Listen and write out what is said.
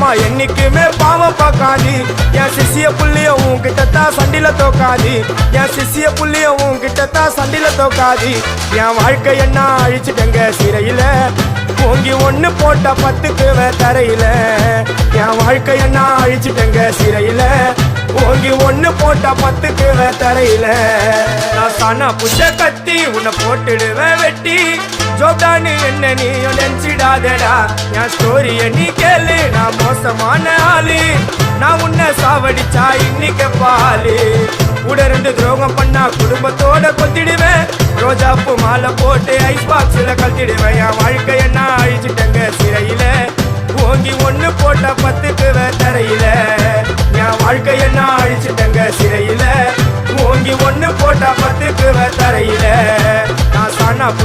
அம்மா என்னைக்குமே பாவம் பார்க்காது என் சிசிய புள்ளிய உன்கிட்டத்தான் சண்டில தோக்காது என் சிசிய புள்ளிய உன்கிட்டத்தான் சண்டில தோக்காது என் வாழ்க்கை என்ன அழிச்சிட்டங்க சிறையில ஓங்கி ஒண்ணு போட்ட 10க்கு தரையில என் வாழ்க்கை என்ன அழிச்சிட்டங்க சிறையில ஓங்கி ஒண்ணு போட்ட 10க்கு தரையில நான் சானா புஷ கத்தி உன்னை போட்டுடுவேன் வெட்டி ஜோப்டானு என்ன நீ நினைச்சிடாதடா என் ஸ்டோரிய நீ கேளு நான் மோசமான ஆளு நான் உன்னை சாவடிச்சா இன்னைக்கு பாலு உடருந்து துரோகம் பண்ணா குடும்பத்தோட கொத்திடுவேன் ரோஜாப்பு மாலை போட்டு ஐஸ் பாக்ஸ்ல கழட்டிடுவேன் என் வாழ்க்கை என்ன அழிச்சிட்டங்க சிறையில ஓங்கி ஒண்ணு போட்ட 10க்கு தரையில என் வாழ்க்கை என்ன அழிச்சிட்டங்க சிறையில ஓங்கி ஒண்ணு போட்ட 10க்கு தரையில